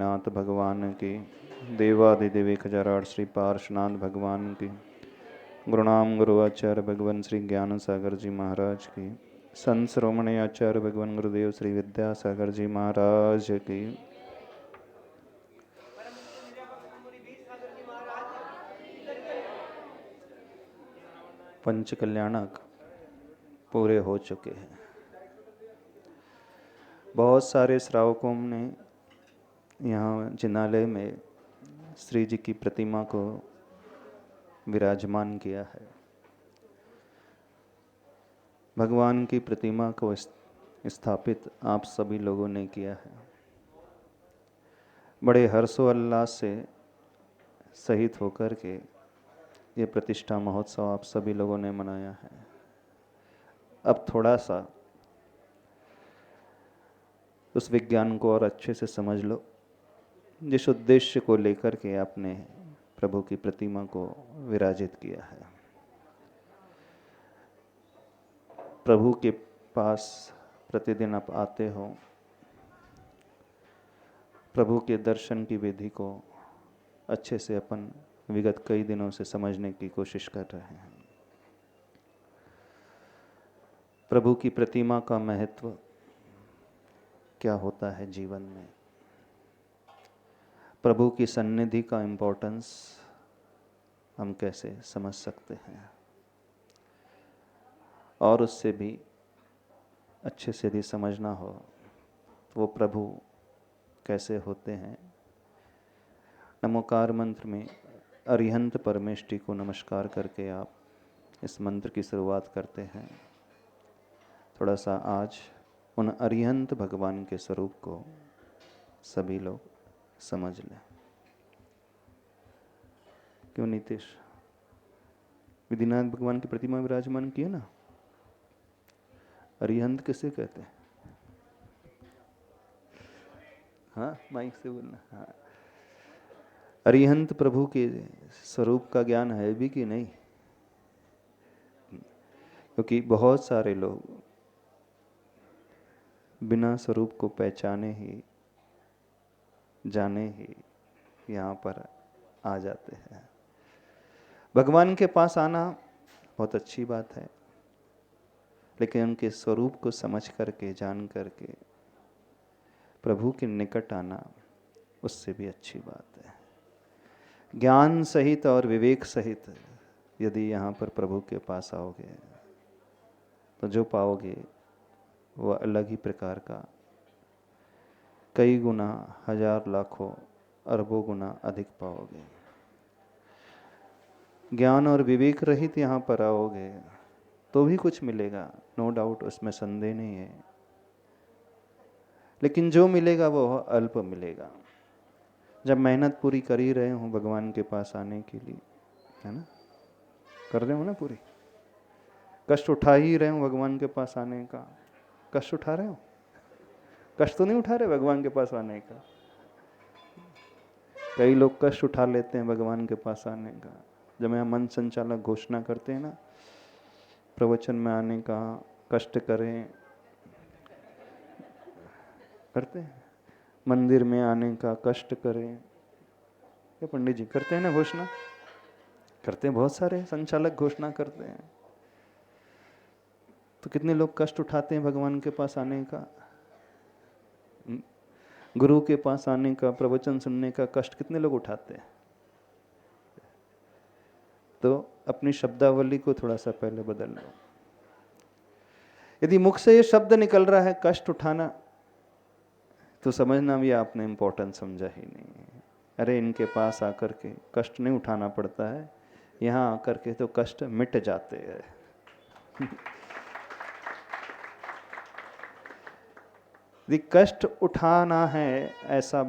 नाथ भगवान की, देवादिदेव 1008 श्री पार्श्वनाथ भगवान की, गुरुनाम गुरु आचार्य भगवान श्री ज्ञान सागर जी महाराज की, संत श्रोमणी आचार्य भगवान गुरुदेव श्री विद्यासागर जी महाराज की, पंच कल्याणक पूरे हो चुके हैं। बहुत सारे श्रावकों ने यहाँ जिनालय में श्री जी की प्रतिमा को विराजमान किया है। भगवान की प्रतिमा को स्थापित आप सभी लोगों ने किया है। बड़े हर्षोल्लास से सहित होकर के ये प्रतिष्ठा महोत्सव आप सभी लोगों ने मनाया है। अब थोड़ा सा उस विज्ञान को और अच्छे से समझ लो, जिस उद्देश्य को लेकर के आपने प्रभु की प्रतिमा को विराजित किया है। प्रभु के पास प्रतिदिन आप आते हो, प्रभु के दर्शन की विधि को अच्छे से अपन विगत कई दिनों से समझने की कोशिश कर रहे हैं। प्रभु की प्रतिमा का महत्व क्या होता है जीवन में, प्रभु की सन्निधि का इम्पोर्टेंस हम कैसे समझ सकते हैं, और उससे भी अच्छे से यदि समझना हो तो वो प्रभु कैसे होते हैं। नमोकार मंत्र में अरिहंत परमेष्टि को नमस्कार करके आप इस मंत्र की शुरुआत करते हैं। थोड़ा सा आज उन अरिहंत भगवान के स्वरूप को सभी लोग समझ लें। क्यों नीतीश, विधिनाथ भगवान की प्रतिमा विराजमान की है ना, अरिहंत किसे कहते हैं? हाँ, माइक से बोलना। हाँ, अरिहंत प्रभु के स्वरूप का ज्ञान है भी कि नहीं? क्योंकि बहुत सारे लोग बिना स्वरूप को पहचाने ही जाने ही यहाँ पर आ जाते हैं। भगवान के पास आना बहुत अच्छी बात है, लेकिन उनके स्वरूप को समझ करके, जान करके प्रभु के निकट आना उससे भी अच्छी बात है। ज्ञान सहित और विवेक सहित यदि यहाँ पर प्रभु के पास आओगे तो जो पाओगे वो अलग ही प्रकार का, कई गुना, हजार, लाखों, अरबों गुना अधिक पाओगे। ज्ञान और विवेक रहित यहाँ पर आओगे तो भी कुछ मिलेगा, नो डाउट, उसमें संदेह नहीं है, लेकिन जो मिलेगा वो अल्प मिलेगा। जब मेहनत पूरी कर ही रहे हो भगवान के पास आने के लिए, है ना, कर रहे हो ना पूरी, कष्ट उठा ही रहे हो भगवान के पास आने का, कष्ट उठा रहे हो, कष्ट तो नहीं उठा रहे भगवान के पास आने का। कई लोग कष्ट उठा लेते हैं भगवान के पास आने का। जब यहाँ मन संचालक घोषणा करते हैं ना, प्रवचन में आने का कष्ट करें, करते हैं, मंदिर में आने का कष्ट करें, ये पंडित जी करते हैं ना घोषणा, करते हैं, बहुत सारे संचालक घोषणा करते हैं। तो कितने लोग कष्ट उठाते हैं भगवान के पास आने का, गुरु के पास आने का, प्रवचन सुनने का कष्ट कितने लोग उठाते हैं? तो अपनी शब्दावली को थोड़ा सा पहले बदल लो। यदि मुख से ये शब्द निकल रहा है कष्ट उठाना, तो समझना भी आपने इम्पोर्टेंस समझा ही नहीं। अरे इनके पास आकर के कष्ट नहीं उठाना पड़ता है, यहाँ आकर के तो कष्ट मिट जाते हैं। यदि कष्ट उठाना है ऐसा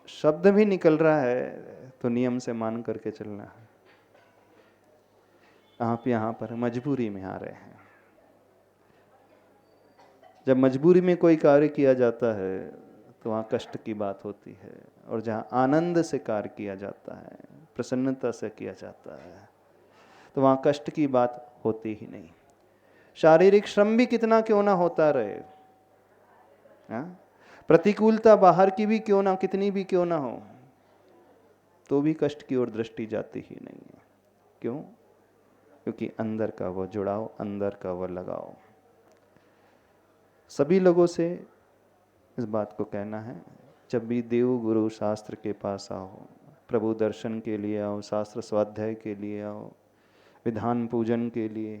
शब्द भी निकल रहा है तो नियम से मान करके चलना है। आप यहाँ पर मजबूरी में आ रहे हैं। जब मजबूरी में कोई कार्य किया जाता है तो वहाँ कष्ट की बात होती है, और जहाँ आनंद से कार्य किया जाता है, प्रसन्नता से किया जाता है, तो वहाँ कष्ट की बात होती ही नहीं। शारीरिक श्रम भी कितना क्यों ना होता रहे, प्रतिकूलता बाहर की भी क्यों ना, कितनी भी क्यों ना हो, तो भी कष्ट की ओर दृष्टि जाती ही नहीं है। क्यों? क्योंकि अंदर का वो जुड़ाव, अंदर का वो लगाव। सभी लोगों से इस बात को कहना है, जब भी देव गुरु शास्त्र के पास आओ, प्रभु दर्शन के लिए आओ, शास्त्र स्वाध्याय के लिए आओ, विधान पूजन के लिए,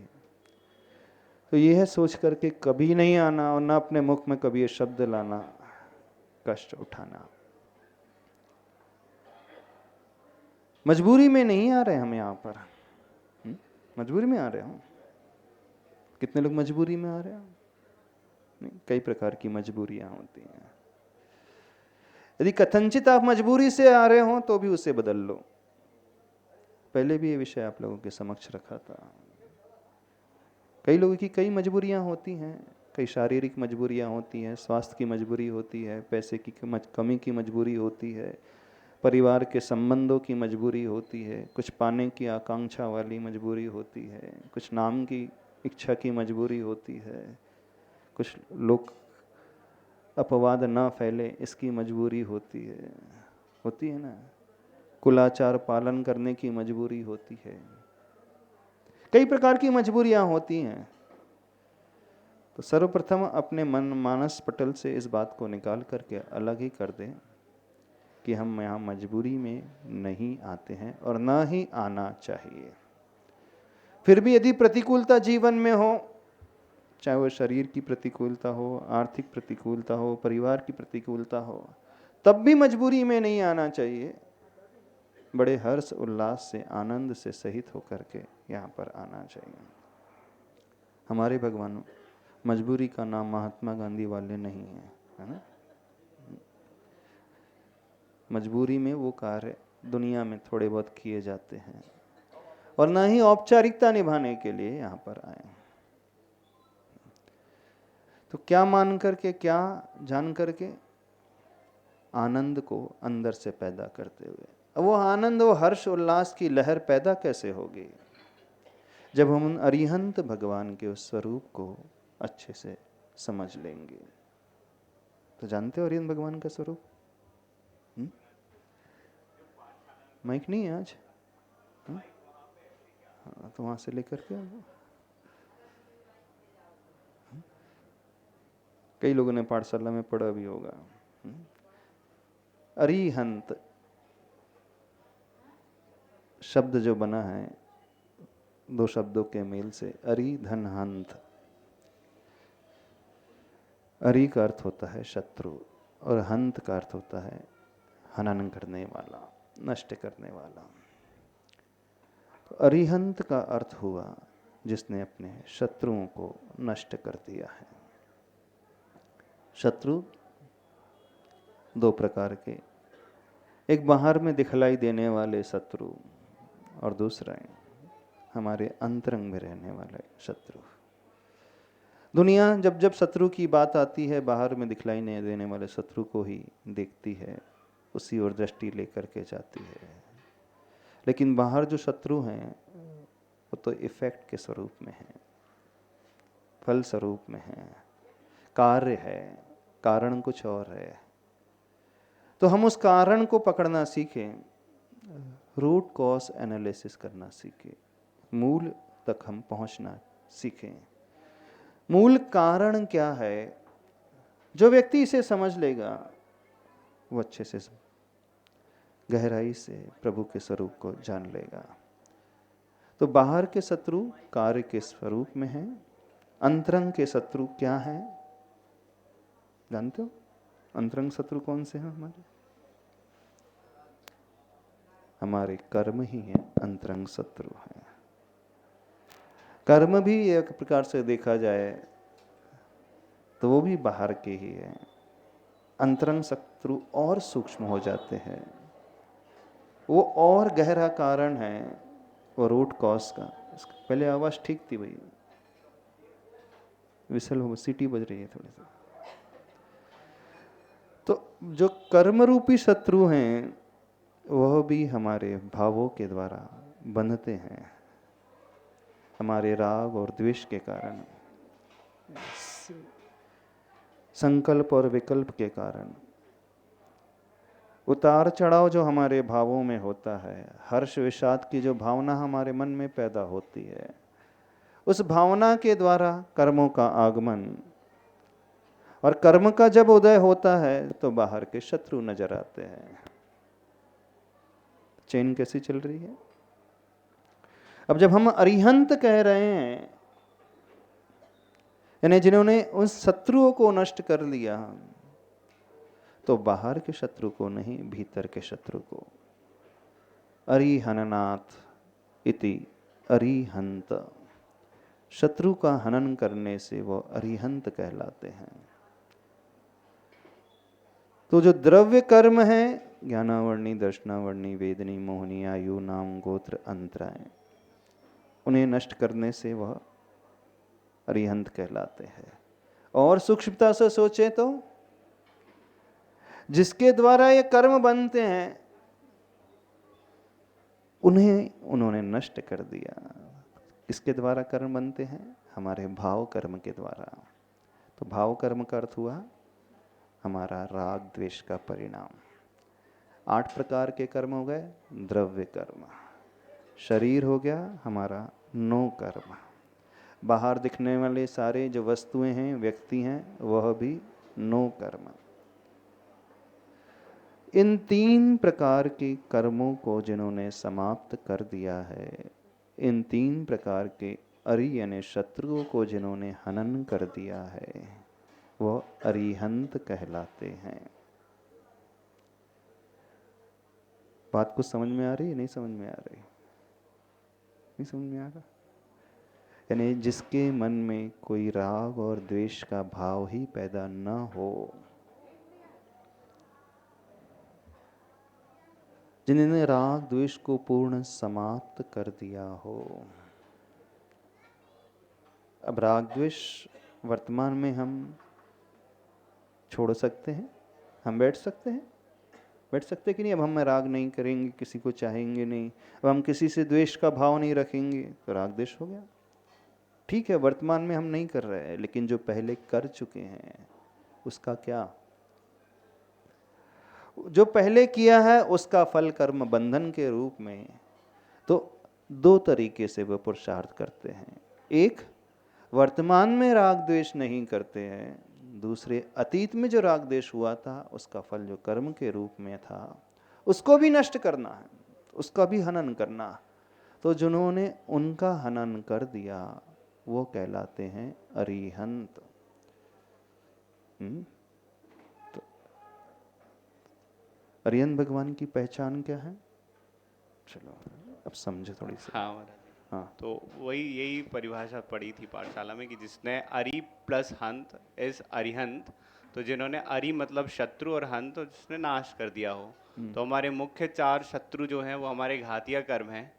तो यह सोच करके कभी नहीं आना और ना अपने मुख में कभी ये शब्द लाना, कष्ट उठाना। मजबूरी में नहीं आ रहे हम यहाँ पर, मजबूरी में आ रहे हो? कितने लोग मजबूरी में आ रहे हो? नहीं, कई प्रकार की मजबूरियां होती हैं। यदि कथनचित आप मजबूरी से आ रहे हो तो भी उसे बदल लो। पहले भी ये विषय आप लोगों के समक्ष रखा था। कई लोगों की कई मजबूरियां होती हैं, कई शारीरिक मजबूरियां होती हैं, स्वास्थ्य की मजबूरी होती है, पैसे की कमी की मजबूरी होती है, परिवार के संबंधों की मजबूरी होती है, कुछ पाने की आकांक्षा वाली मजबूरी होती है, कुछ नाम की इच्छा की मजबूरी होती है, कुछ लोग अपवाद ना फैले इसकी मजबूरी होती है ना, कुलाचार पालन करने की मजबूरी होती है। कई प्रकार की मजबूरियां होती हैं। तो सर्वप्रथम अपने मन मानस पटल से इस बात को निकाल करके अलग ही कर दें कि हम यहाँ मजबूरी में नहीं आते हैं और ना ही आना चाहिए। फिर भी यदि प्रतिकूलता जीवन में हो, चाहे वो शरीर की प्रतिकूलता हो, आर्थिक प्रतिकूलता हो, परिवार की प्रतिकूलता हो, तब भी मजबूरी में नहीं आना चाहिए। बड़े हर्ष उल्लास से, आनंद से सहित होकर के यहाँ पर आना चाहिए। हमारे भगवान मजबूरी का नाम महात्मा गांधी वाले नहीं है ना। मजबूरी में वो कार्य दुनिया में थोड़े बहुत किए जाते हैं और ना ही औपचारिकता निभाने के लिए यहाँ पर आए। तो क्या मान करके, क्या जान करके, आनंद को अंदर से पैदा करते हुए। अब वो आनंद, वो हर्ष उल्लास की लहर पैदा कैसे होगी? जब हम उन अरिहंत भगवान के उस स्वरूप को अच्छे से समझ लेंगे। तो जानते हो अरिहंत भगवान का स्वरूप? माइक नहीं है आज? हाँ, तो वहां से लेकर के कई लोगों ने पाठशाला में पढ़ा भी होगा। अरिहंत शब्द जो बना है दो शब्दों के मेल से, अरि धन हंत। अरि का अर्थ होता है शत्रु और हंत का अर्थ होता है हनन करने वाला, नष्ट करने वाला। तो अरिहंत का अर्थ हुआ जिसने अपने शत्रुओं को नष्ट कर दिया है। शत्रु दो प्रकार के, एक बाहर में दिखलाई देने वाले शत्रु और दूसरा हमारे अंतरंग में रहने वाले शत्रु। दुनिया जब जब शत्रु की बात आती है, बाहर में दिखलाई नहीं देने वाले शत्रु को ही देखती है, उसी ओर दृष्टि लेकर के जाती है। लेकिन बाहर जो शत्रु हैं वो तो इफेक्ट के स्वरूप में है, फल स्वरूप में है, कार्य है, कारण कुछ और है। तो हम उस कारण को पकड़ना सीखें, रूट कॉज एनालिसिस करना सीखें, मूल तक हम पहुंचना सीखें। मूल कारण क्या है? जो व्यक्ति इसे समझ लेगा वो अच्छे से गहराई से प्रभु के स्वरूप को जान लेगा। तो बाहर के शत्रु कार्य के स्वरूप में हैं, अंतरंग के शत्रु क्या हैं जानते हो? अंतरंग शत्रु कौन से हैं हमारे? हमारे कर्म ही है अंतरंग शत्रु है। कर्म भी एक प्रकार से देखा जाए तो वो भी बाहर के ही है। अंतरंग शत्रु और सूक्ष्म हो जाते हैं, वो और गहरा कारण है, वो रूट कॉज का। पहले आवाज ठीक थी भाई, विसल हो, सीटी बज रही है थोड़ी सी। तो जो कर्म रूपी शत्रु हैं वह भी हमारे भावों के द्वारा बंधते हैं, हमारे राग और द्वेष के कारण। संकल्प और विकल्प के कारण उतार चढ़ाव जो हमारे भावों में होता है, हर्ष विषाद की जो भावना हमारे मन में पैदा होती है, उस भावना के द्वारा कर्मों का आगमन, और कर्म का जब उदय होता है तो बाहर के शत्रु नजर आते हैं। चेन कैसी चल रही है? अब जब हम अरिहंत कह रहे हैं, यानी जिन्होंने उन शत्रुओं को नष्ट कर लिया, तो बाहर के शत्रु को नहीं, भीतर के शत्रु को। अरिहननाथ इति अरिहंत, शत्रु का हनन करने से वो अरिहंत कहलाते हैं। तो जो द्रव्य कर्म है, ज्ञानावर्णी, दर्शनावर्णी, वेदनी, मोहनी, आयु, नाम, गोत्र, अंतराय, उन्हें नष्ट करने से वह अरिहंत कहलाते हैं। और सूक्ष्मता से सोचे तो जिसके द्वारा ये कर्म बनते हैं उन्हें उन्होंने नष्ट कर दिया। किसके द्वारा कर्म बनते हैं? हमारे भाव कर्म के द्वारा। तो भाव कर्म का अर्थ हुआ हमारा राग द्वेष का परिणाम। 8 प्रकार के कर्म हो गए। द्रव्य कर्म, शरीर हो गया हमारा 9 कर्म, बाहर दिखने वाले सारे जो वस्तुएं हैं, व्यक्ति हैं, वह भी 9 कर्म। इन 3 प्रकार के कर्मों को जिन्होंने समाप्त कर दिया है, इन 3 प्रकार के अरि यानी शत्रुओं को जिन्होंने हनन कर दिया है, वो अरिहंत कहलाते हैं। बात कुछ समझ में आ रही है? नहीं समझ में आ रही? नहीं समझ में आ रहा? यानी जिसके मन में कोई राग और द्वेष का भाव ही पैदा न हो, जिन्होंने राग द्वेष को पूर्ण समाप्त कर दिया हो। अब राग द्वेष वर्तमान में हम छोड़ सकते हैं, हम बैठ सकते हैं, बैठ सकते कि नहीं? अब हम राग नहीं करेंगे, किसी को चाहेंगे नहीं, अब हम किसी से द्वेष का भाव नहीं रखेंगे, तो राग द्वेष हो गया। ठीक है, वर्तमान में हम नहीं कर रहे हैं, लेकिन जो पहले कर चुके हैं उसका क्या? जो पहले किया है उसका फल कर्म बंधन के रूप में। तो 2 तरीके से वह पुरुषार्थ करते हैं। एक, वर्तमान में राग द्वेष नहीं करते हैं। दूसरे, अतीत में जो राग द्वेष हुआ था उसका फल जो कर्म के रूप में था उसको भी नष्ट करना है, उसका भी हनन करना। तो जिन्होंने उनका हनन कर दिया वो कहलाते हैं अरिहंत। तो अरिहंत भगवान की पहचान क्या है? चलो अब समझे थोड़ी सी। हाँ महाराज। हाँ, तो वही यही परिभाषा पढ़ी थी पाठशाला में कि जिसने अरि प्लस हंत इज अरिहंत। तो जिन्होंने अरि मतलब शत्रु और हंत तो जिसने नाश कर दिया हो। तो हमारे मुख्य 4 शत्रु जो हैं वो हमारे घातिया कर्म हैं।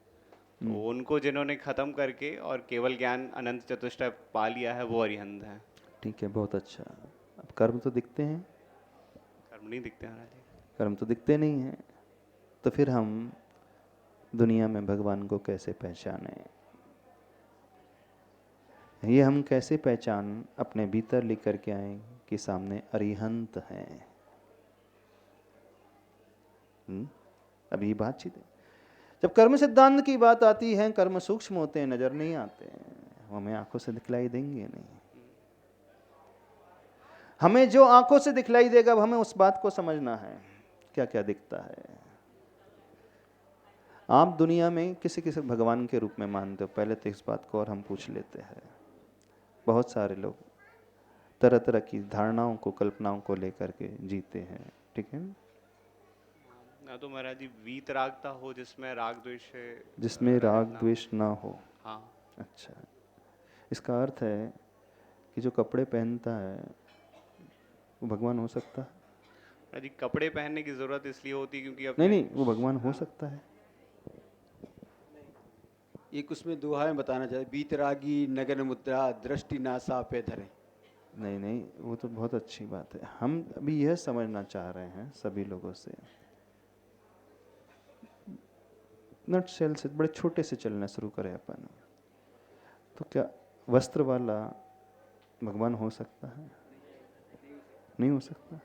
तो उनको जिन्होंने खत्म करके और केवल ज्ञान अनंत चतुष्टय पा लिया है वो अरिहंत है। ठीक है, बहुत अच्छा। अब कर्म तो दिखते हैं? कर्म नहीं दिखते महाराज जी। कर्म तो दिखते नहीं हैं, तो फिर हम दुनिया में भगवान को कैसे पहचाने? ये हम कैसे पहचान अपने भीतर लेकर के आए कि सामने अरिहंत हैं? अब ये बातचीत है। जब कर्म सिद्धांत की बात आती है, कर्म सूक्ष्म होते हैं, नजर नहीं आते हैं, वो हमें आंखों से दिखलाई देंगे नहीं। हमें जो आंखों से दिखलाई देगा अब हमें उस बात को समझना है क्या क्या दिखता है। आप दुनिया में किसी किसी भगवान के रूप में मानते हो? पहले तो इस बात को और हम पूछ लेते हैं। बहुत सारे लोग तरह तरह की धारणाओं को, कल्पनाओं को लेकर के जीते हैं, ठीक है ना? तो महाराज जी वीतरागता हो जिसमें राग द्वेष, जिसमें राग द्वेष ना हो। हाँ। अच्छा, इसका अर्थ है कि जो कपड़े पहनता है वो भगवान हो सकता है? जी कपड़े पहनने की जरूरत इसलिए होती क्योंकि नहीं नहीं, वो भगवान हो सकता है। एक उसमें दोहा में बताना चाहते, बीतरागी नगन मुद्रा दृष्टि नासा पे धरे। नहीं नहीं, वो तो बहुत अच्छी बात है। हम अभी यह समझना चाह रहे हैं सभी लोगों से, नट सेल से बड़े छोटे से चलना शुरू करें अपन। तो क्या वस्त्र वाला भगवान हो सकता है? नहीं हो सकता।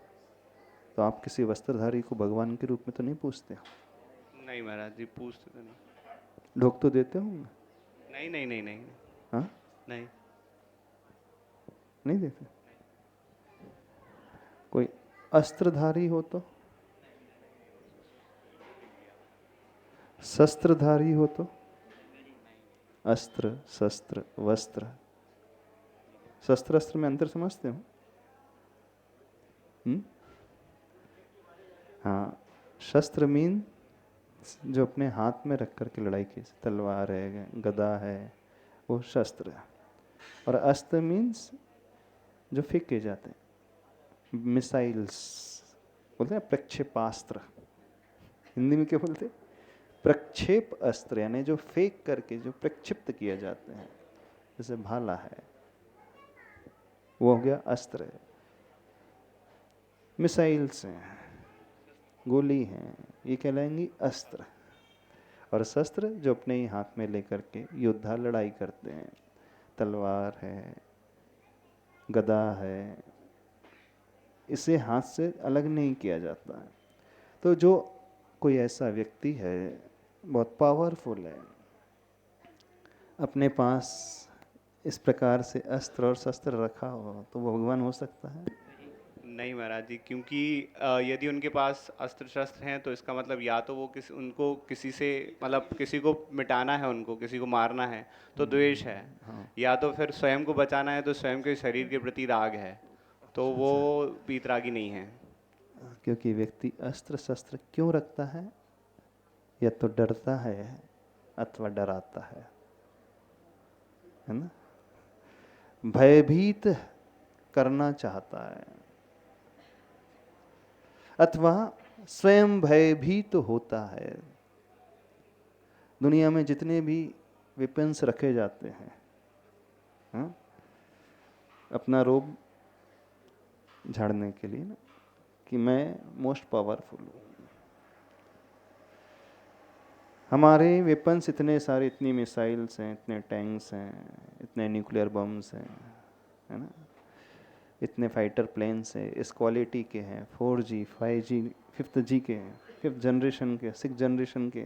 तो आप किसी वस्त्रधारी को भगवान के रूप में तो नहीं पूछते हो? नहीं महाराज जी, पूछते तो नहीं। ढोक तो देते होंगे? नहीं नहीं नहीं नहीं हाँ, नहीं। नहीं देते। कोई अस्त्रधारी हो तो, शस्त्रधारी हो तो, अस्त्र शस्त्र वस्त्र, शस्त्र अस्त्र में अंतर समझते हो? हाँ, शस्त्र मीन जो अपने हाथ में रख करके लड़ाई की, तलवार है, गदा है, वो शस्त्र है। और अस्त्र मीन्स जो फेंके जाते हैं, मिसाइल्स बोलते हैं, प्रक्षेपास्त्र। हिंदी में क्या बोलते हैं? प्रक्षेप अस्त्र, यानी जो फेंक करके जो प्रक्षिप्त किए जाते हैं, जैसे भाला है, वो हो गया अस्त्र है। मिसाइल्स हैं, गोली हैं, ये कहलाएंगी अस्त्र। और शस्त्र जो अपने ही हाथ में लेकर के योद्धा लड़ाई करते हैं, तलवार है, गदा है, इसे हाथ से अलग नहीं किया जाता है। तो जो कोई ऐसा व्यक्ति है बहुत पावरफुल है, अपने पास इस प्रकार से अस्त्र और शस्त्र रखा हो, तो वो भगवान हो सकता है? नहीं महाराज जी, क्योंकि यदि उनके पास अस्त्र शस्त्र हैं तो इसका मतलब या तो वो उनको किसी से, मतलब किसी को मिटाना है, उनको किसी को मारना है तो द्वेष है, या तो फिर स्वयं को बचाना है तो स्वयं के शरीर के प्रति राग है, तो वो वीतरागी नहीं है। क्योंकि व्यक्ति अस्त्र शस्त्र क्यों रखता है? या तो डरता है अथवा डराता है ना? भयभीत करना चाहता है, अथवा स्वयं भयभीत होता है। दुनिया में जितने भी वेपन्स रखे जाते हैं, हाँ? अपना रोब झाड़ने के लिए ना, कि मैं मोस्ट पावरफुल हूँ। हमारे वेपन्स इतने सारे, इतनी मिसाइल्स हैं, इतने टैंक्स हैं, इतने न्यूक्लियर बम्स हैं, है ना, इतने फाइटर प्लेन्स हैं, इस क्वालिटी के हैं, 4G 5G 5G के हैं, 5th जनरेशन के, 6th जनरेशन के,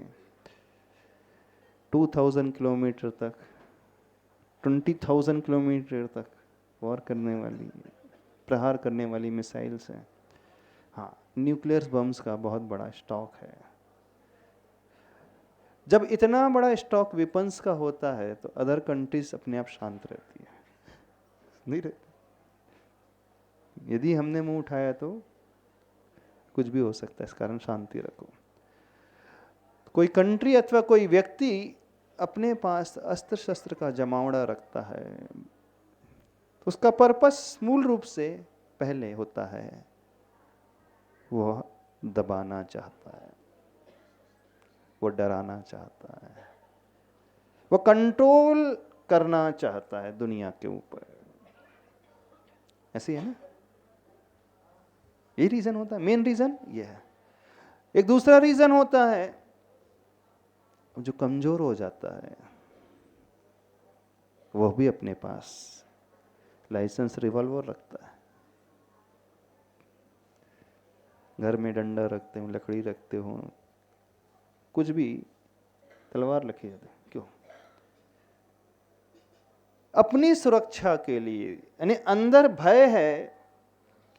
2000 किलोमीटर तक, 20,000 किलोमीटर तक वॉर करने वाली, प्रहार करने वाली मिसाइल्स हैं। हाँ, न्यूक्लियर बम्स का बहुत बड़ा स्टॉक है। जब इतना बड़ा स्टॉक वेपन्स का होता है तो अदर कंट्रीज अपने आप शांत रहती है? नहीं रहती। यदि हमने मुंह उठाया तो कुछ भी हो सकता है, इस कारण शांति रखो। कोई कंट्री अथवा कोई व्यक्ति अपने पास अस्त्र शस्त्र का जमावड़ा रखता है, तो उसका पर्पस मूल रूप से पहले होता है, वह दबाना चाहता है, वो डराना चाहता है, वो कंट्रोल करना चाहता है दुनिया के ऊपर। ऐसे है ना? ये रीजन होता है, मेन रीजन ये है। एक दूसरा रीजन होता है, जो कमजोर हो जाता है, वह भी अपने पास लाइसेंस रिवॉल्वर रखता है। घर में डंडा रखते हो, लकड़ी रखते हो, कुछ भी, तलवार रखी जाती है, क्यों? अपनी सुरक्षा के लिए। यानी अंदर भय है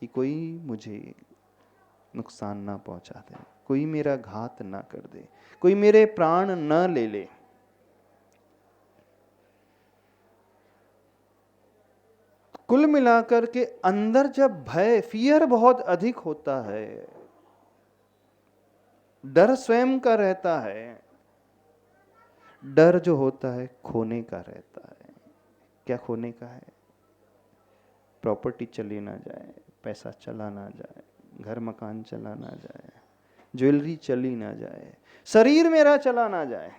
कि कोई मुझे नुकसान ना पहुंचा दे, कोई मेरा घात ना कर दे, कोई मेरे प्राण न ले ले। कुल मिलाकर के अंदर जब भय, फियर बहुत अधिक होता है, डर स्वयं का रहता है, डर जो होता है खोने का रहता है। क्या खोने का है? प्रॉपर्टी चली ना जाए, पैसा चला ना जाए, घर मकान चला ना जाए, ज्वेलरी चली ना जाए, शरीर मेरा चला ना जाए।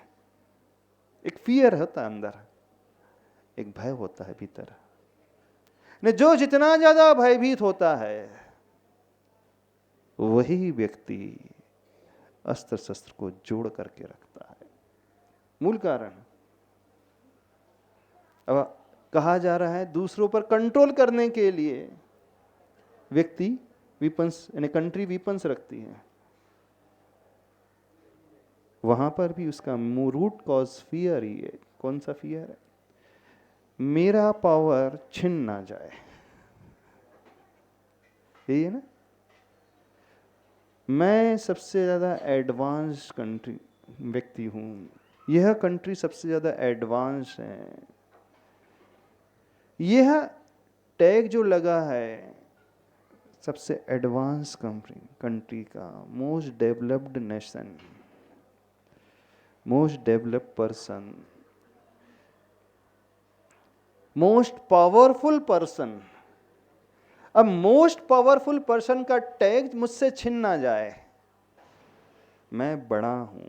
एक फियर होता है अंदर, एक भय होता है भीतर। ने जो जितना ज्यादा भयभीत होता है, वही व्यक्ति अस्त्र शस्त्र को जोड़ करके रखता है। मूल कारण अब कहा जा रहा है दूसरों पर कंट्रोल करने के लिए व्यक्ति वीपन्स यानी कंट्री वीपन्स रखती है, वहां पर भी उसका रूट कॉज फियर ही है। कौन सा फियर है? मेरा पावर छिन ना जाए, यही है ना। मैं सबसे ज्यादा एडवांस कंट्री व्यक्ति हूं, यह कंट्री सबसे ज्यादा एडवांस है। यह टैग जो लगा है सबसे एडवांस कंट्री का, most developed nation, most developed person, most powerful person. अब मोस्ट पावरफुल पर्सन का टैग मुझसे छिन ना जाए। मैं बड़ा हूं,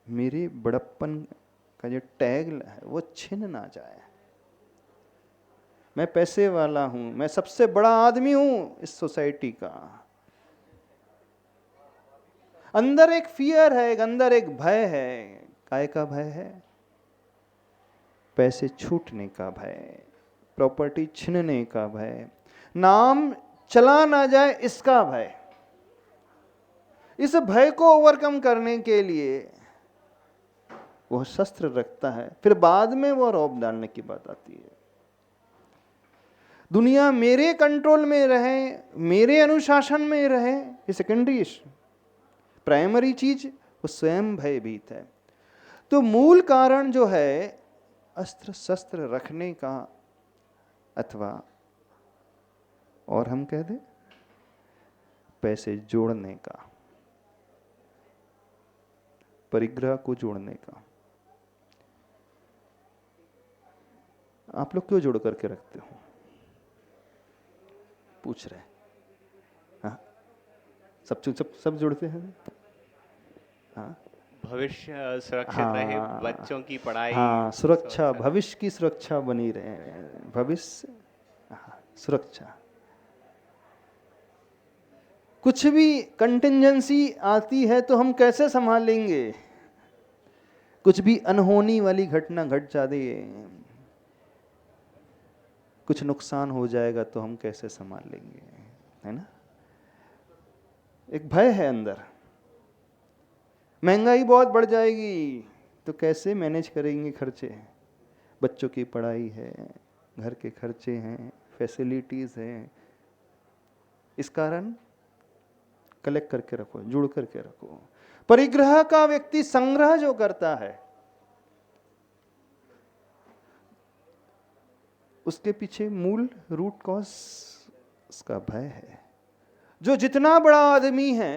मेरे बड़प्पन का जो टैग है वो छिन ना जाए। मैं पैसे वाला हूं, मैं सबसे बड़ा आदमी हूं इस सोसाइटी का। अंदर एक फियर है, अंदर एक भय है। काय का भय है? पैसे छूटने का भय, प्रॉपर्टी छीनने का भय, नाम चला ना जाए इसका भय। इस भय को ओवरकम करने के लिए वह शस्त्र रखता है, फिर बाद में वह रौब डालने की बात आती है। दुनिया मेरे कंट्रोल में रहे, मेरे अनुशासन में रहे, ये सेकेंडरी इश्यू। प्राइमरी चीज वो स्वयं भयभीत है। तो मूल कारण जो है अस्त्र शस्त्र रखने का, अथवा और हम कह दें पैसे जोड़ने का, परिग्रह को जोड़ने का। आप लोग क्यों जोड़ करके रखते हो? पूछ रहे। हाँ, सब जोड़ते हैं। हाँ, भविष्य सुरक्षित रहे, बच्चों की पढ़ाई। हाँ, सुरक्षा, भविष्य की सुरक्षा बनी रहे, भविष्य सुरक्षा। कुछ भी कंटिंजेंसी आती है तो हम कैसे संभालेंगे? कुछ भी अनहोनी वाली घटना घट जाती है, कुछ नुकसान हो जाएगा तो हम कैसे संभाल लेंगे, है ना। एक भय है अंदर। महंगाई बहुत बढ़ जाएगी तो कैसे मैनेज करेंगे खर्चे? बच्चों की पढ़ाई है, घर के खर्चे हैं, फैसिलिटीज हैं। इस कारण कलेक्ट करके रखो, जुड़ करके रखो। परिग्रह का व्यक्ति संग्रह जो करता है उसके पीछे मूल रूट कॉज उसका भय है। जो जितना बड़ा आदमी है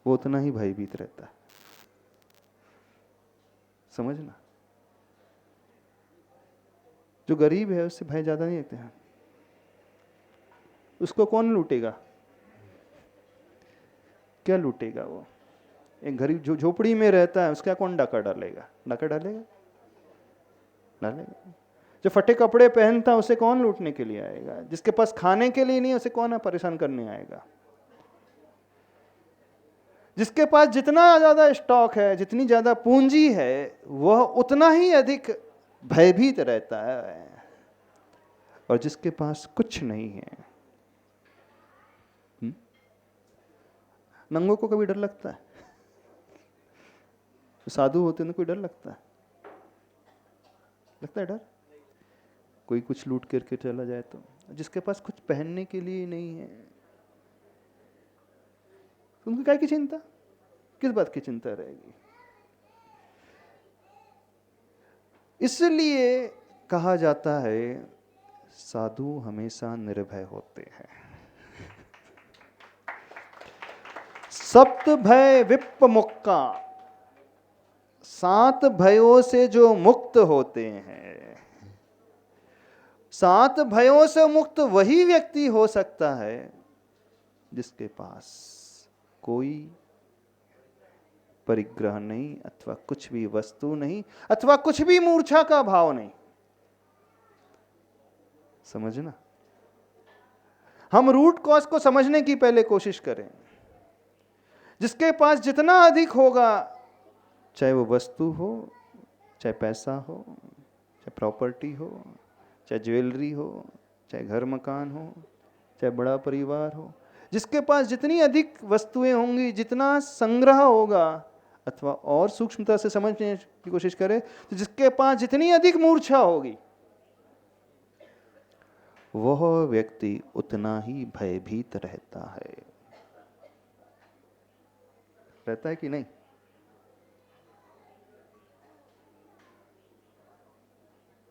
वो उतना ही भयभीत रहता है। समझना, जो गरीब है उससे भय ज्यादा नहीं रहते हैं। उसको कौन लूटेगा? क्या लूटेगा वो? एक गरीब जो झोपड़ी में रहता है उसका कौन डाका डालेगा? डाका डालेगा? डालेगा। जो फटे कपड़े पहनता है उसे कौन लूटने के लिए आएगा? जिसके पास खाने के लिए नहीं उसे कौन परेशान करने आएगा? जिसके पास जितना ज्यादा स्टॉक है, जितनी ज्यादा पूंजी है, वह उतना ही अधिक भयभीत रहता है। और जिसके पास कुछ नहीं है, नंगों को कभी डर लगता है? साधु होते हैं कोई डर लगता है? लगता है डर? कोई कुछ लूट करके चला जाए तो? जिसके पास कुछ पहनने के लिए नहीं है तो उनकी काय की चिंता? किस बात की चिंता रहेगी? इसलिए कहा जाता है साधु हमेशा निर्भय होते हैं। सप्त भय विप्प मुक्का, 7 भयों से जो मुक्त होते हैं। 7 भयों से मुक्त वही व्यक्ति हो सकता है जिसके पास कोई परिग्रह नहीं, अथवा कुछ भी वस्तु नहीं, अथवा कुछ भी मूर्छा का भाव नहीं। समझना, हम रूट कॉज को समझने की पहले कोशिश करें। जिसके पास जितना अधिक होगा, चाहे वो वस्तु हो, चाहे पैसा हो, चाहे प्रॉपर्टी हो, चाहे ज्वेलरी हो, चाहे घर मकान हो, चाहे बड़ा परिवार हो, जिसके पास जितनी अधिक वस्तुएं होंगी, जितना संग्रह होगा, अथवा और सूक्ष्मता से समझने की कोशिश करें तो जिसके पास जितनी अधिक मूर्छा होगी, वह व्यक्ति उतना ही भयभीत रहता है। रहता है कि नहीं?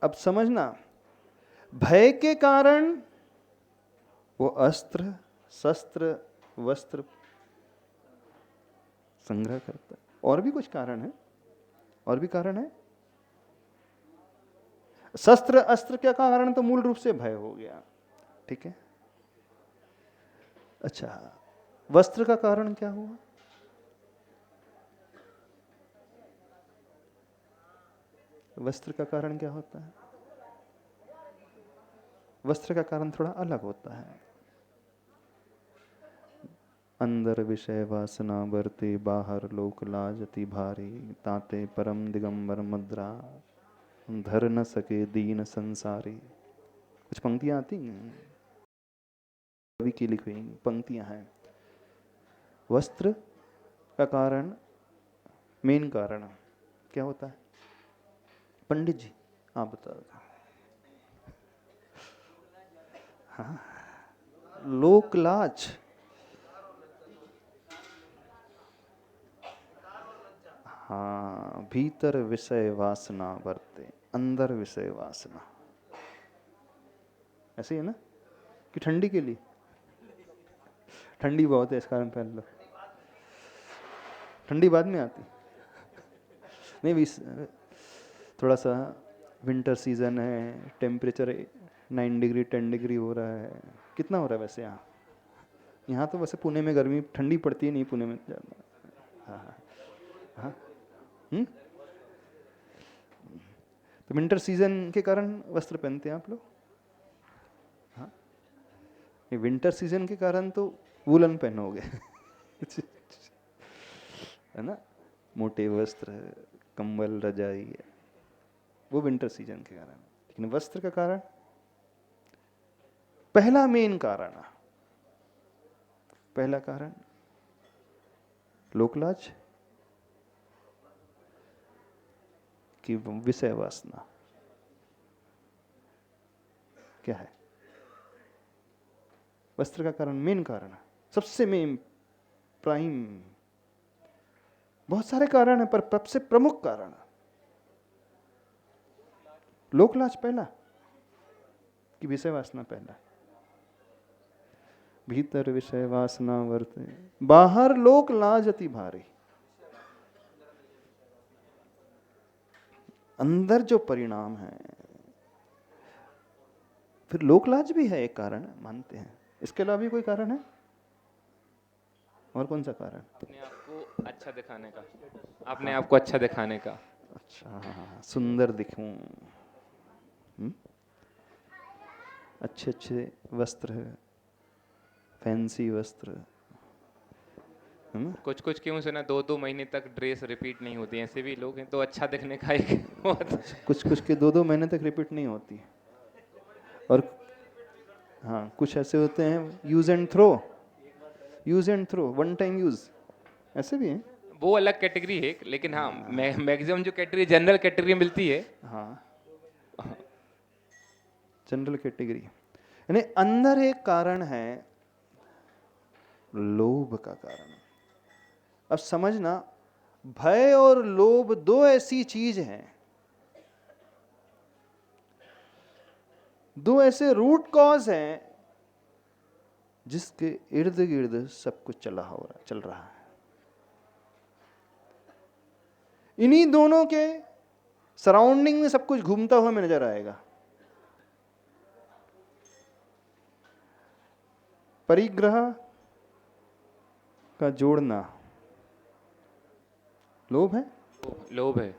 अब समझना, भय के कारण वो अस्त्र, शस्त्र, वस्त्र संग्रह करता है। और भी कुछ कारण है, और भी कारण है। शस्त्र अस्त्र क्या कारण? तो मूल रूप से भय हो गया, ठीक है। अच्छा, वस्त्र का कारण क्या हुआ? वस्त्र का कारण क्या होता है? वस्त्र का कारण थोड़ा अलग होता है। अंदर विषय वासना बरते, बाहर लोक लाज अति भारी, ताते परम दिगंबर मुद्रा, धर न सके दीन संसारी। कुछ पंक्तियां आती हैं, कवि की लिखी हुई पंक्तियां हैं। वस्त्र का कारण, मेन कारण क्या होता है? पंडित जी आप बताओ। हाँ, लोक लाज। हाँ, भीतर विषय वासना बरते, अंदर विषय वासना। ऐसे ही है ना? कि ठंडी के लिए? ठंडी बहुत है इस कारण पहन लो। ठंडी बाद में आती नहीं भी। थोड़ा सा विंटर सीजन है, टेम्परेचर 9 डिग्री 10 डिग्री हो रहा है। कितना हो रहा है वैसे यहाँ? यहाँ तो वैसे पुणे में गर्मी ठंडी पड़ती है नहीं, पुणे में ज़्यादा। हाँ हाँ। तो विंटर सीजन के कारण वस्त्र पहनते हैं आप लोग? हाँ, विंटर सीजन के कारण तो वूलन पहनोगे है ना, मोटे वस्त्र, कंबल, रजाई, वो विंटर सीजन के कारण। लेकिन वस्त्र का कारण, पहला मेन कारण, पहला कारण लोकलाज की विषय वासना। क्या है वस्त्र का कारण? मेन कारण, सबसे मेन, प्राइम। बहुत सारे कारण है पर सबसे प्रमुख कारण लोकलाज पहला कि विषय वासना पहला। भीतर विषय वासना वर्ते, बाहर लोक लाज अति भारी। अंदर जो परिणाम है, फिर लोकलाज भी है एक कारण, मानते हैं। इसके अलावा भी कोई कारण है? और कौन सा कारण? अपने आप को अच्छा दिखाने का, अपने आप को अच्छा दिखाने का। अच्छा, सुंदर दिखूं, अच्छे अच्छे वस्त्र है, फैंसी वस्त्र, है ना? कुछ कुछ क्यों सुना 2-2 महीने तक ड्रेस रिपीट नहीं होती, ऐसे भी लोग हैं। तो अच्छा दिखने का एक कुछ कुछ के 2-2 महीने तक रिपीट नहीं होती। और हाँ, कुछ ऐसे होते हैं use and throw, use and throw, one time use, ऐसे भी हैं। वो अलग कैटेगरी है, लेकिन हाँ, मैक्सिमम जो कैटेगरी जनरल कैटेगरी मिलती है। हाँ, जनरल कैटेगरी। यानी अंदर एक कारण है लोभ का कारण। अब समझना, भय और लोभ दो ऐसी चीज हैं, दो ऐसे रूट कॉज हैं जिसके इर्द गिर्द सब कुछ चल रहा है। इन्हीं दोनों के सराउंडिंग में सब कुछ घूमता हुआ हमें नजर आएगा। परिग्रह का जोड़ना लोभ है। लोभ है।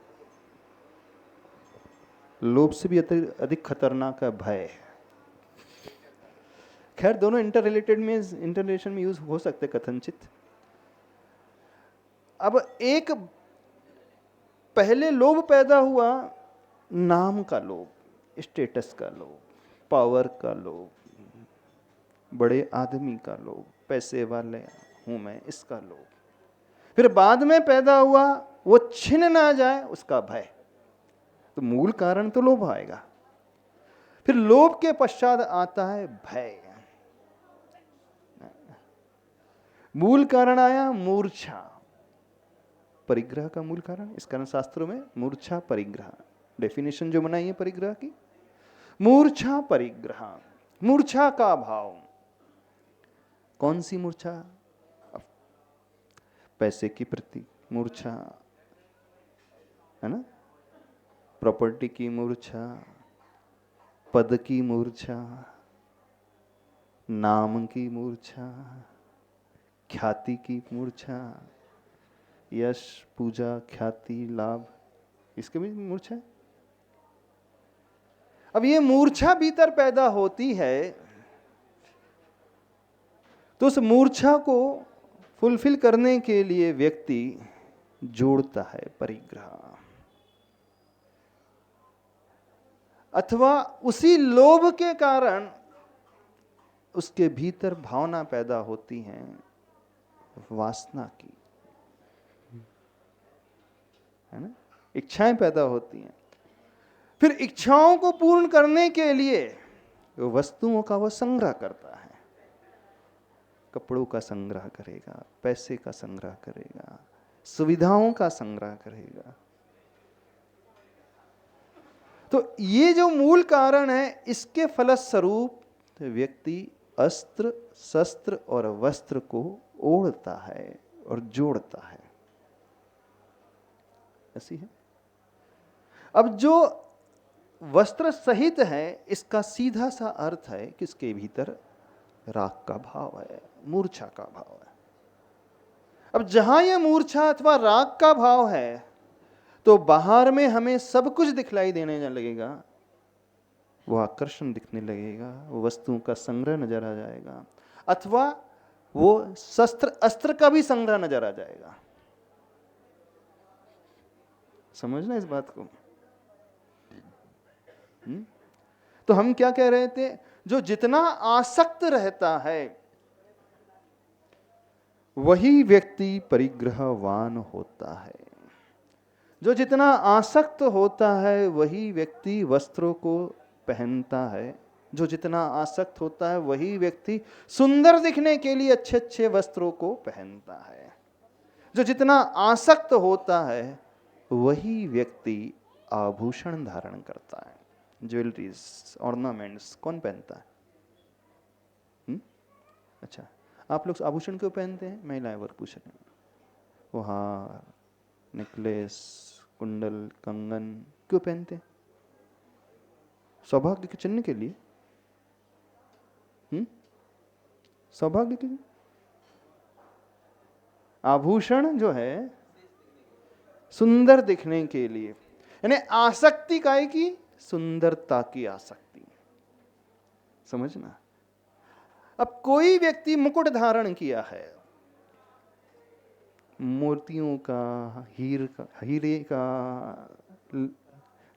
लोभ से भी अधिक खतरनाक है भय। खैर दोनों इंटर रिलेशन में यूज हो सकते कथनचित। अब एक पहले लोभ पैदा हुआ, नाम का लोभ, स्टेटस का लोभ, पावर का लोभ, बड़े आदमी का लोभ, पैसे वाले हूं मैं इसका लोभ। फिर बाद में पैदा हुआ वो छिन ना जाए उसका भय। तो मूल कारण तो लोभ आएगा, फिर लोभ के पश्चात आता है भय। मूल कारण आया मूर्छा, परिग्रह का मूल कारण। इस कारण शास्त्रों में मूर्छा परिग्रह डेफिनेशन जो बनाई है परिग्रह की, मूर्छा परिग्रह, मूर्छा का भाव। कौन सी मूर्छा? पैसे की प्रति मूर्छा है ना, प्रॉपर्टी की मूर्छा, पद की मूर्छा, नाम की मूर्छा, ख्याति की मूर्छा, यश पूजा ख्याति लाभ, इसके भी मूर्छा है। अब ये मूर्छा भीतर पैदा होती है तो उस मूर्छा को फुलफिल करने के लिए व्यक्ति जोड़ता है परिग्रह, अथवा उसी लोभ के कारण उसके भीतर भावना पैदा होती है वासना की, है ना, इच्छाएं पैदा होती हैं। फिर इच्छाओं को पूर्ण करने के लिए वस्तुओं का वह संग्रह करता है, कपड़ों का संग्रह करेगा, पैसे का संग्रह करेगा, सुविधाओं का संग्रह करेगा। तो ये जो मूल कारण है, इसके फलस्वरूप व्यक्ति अस्त्र शस्त्र और वस्त्र को ओढ़ता है और जोड़ता है। ऐसी है। अब जो वस्त्र सहित है, इसका सीधा सा अर्थ है कि इसके भीतर राग का भाव है, मूर्छा का भाव है। अब जहां यह मूर्छा अथवा राग का भाव है तो बाहर में हमें सब कुछ दिखलाई देने लगेगा, वो आकर्षण दिखने लगेगा, वो वस्तुओं का संग्रह नजर आ जाएगा, अथवा वो शस्त्र अस्त्र का भी संग्रह नजर आ जाएगा। समझना इस बात को। तो हम क्या कह रहे थे, जो जितना आसक्त रहता है वही व्यक्ति परिग्रहवान होता है। जो जितना आसक्त होता है वही व्यक्ति वस्त्रों को पहनता है। जो जितना आसक्त होता है वही व्यक्ति सुंदर दिखने के लिए अच्छे अच्छे वस्त्रों को पहनता है। जो जितना आसक्त होता है वही व्यक्ति आभूषण धारण करता है, ज्वेलरीज ऑर्नामेंट्स कौन पहनता है? अच्छा, आप लोग आभूषण क्यों पहनते हैं? महिलाएं वर्ग पूछ रहे हैं। वो हार, नेकलेस, कुंडल, कंगन क्यों पहनते हैं? सौभाग्य के चिन्ह के लिए। सौभाग्य के लिए। आभूषण जो है सुंदर दिखने के लिए, यानी आसक्ति काय की? सुंदरता की आसक्ति। समझना। अब कोई व्यक्ति मुकुट धारण किया है, मोतियों का, हीरे का,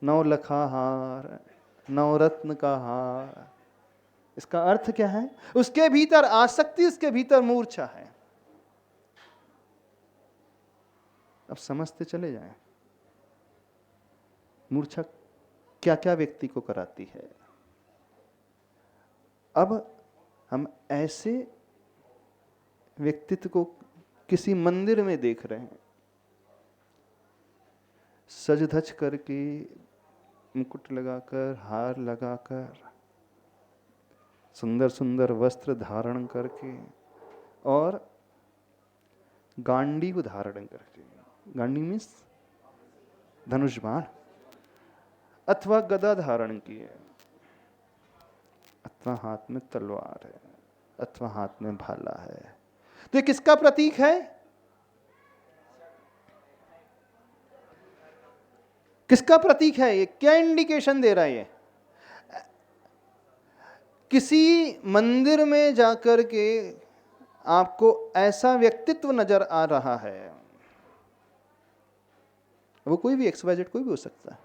नवलखा हार, नवरत्न का हार, इसका अर्थ क्या है? उसके भीतर आसक्ति, उसके भीतर मूर्छा है। अब समझते चले जाएं मूर्छा क्या क्या व्यक्ति को कराती है। अब हम ऐसे व्यक्तित्व को किसी मंदिर में देख रहे हैं, सज धज करके, मुकुट लगाकर, हार लगाकर, सुंदर सुंदर वस्त्र धारण करके और गांडीव धारण करके, गांडी मीन्स धनुष बाण, अथवा गदा धारण किए, अथवा हाथ में तलवार है, अथवा हाथ में भाला है। तो ये किसका प्रतीक है? किसका प्रतीक है? ये क्या इंडिकेशन दे रहा है? ये किसी मंदिर में जाकर के आपको ऐसा व्यक्तित्व नजर आ रहा है, वो कोई भी XYZ कोई भी हो सकता है।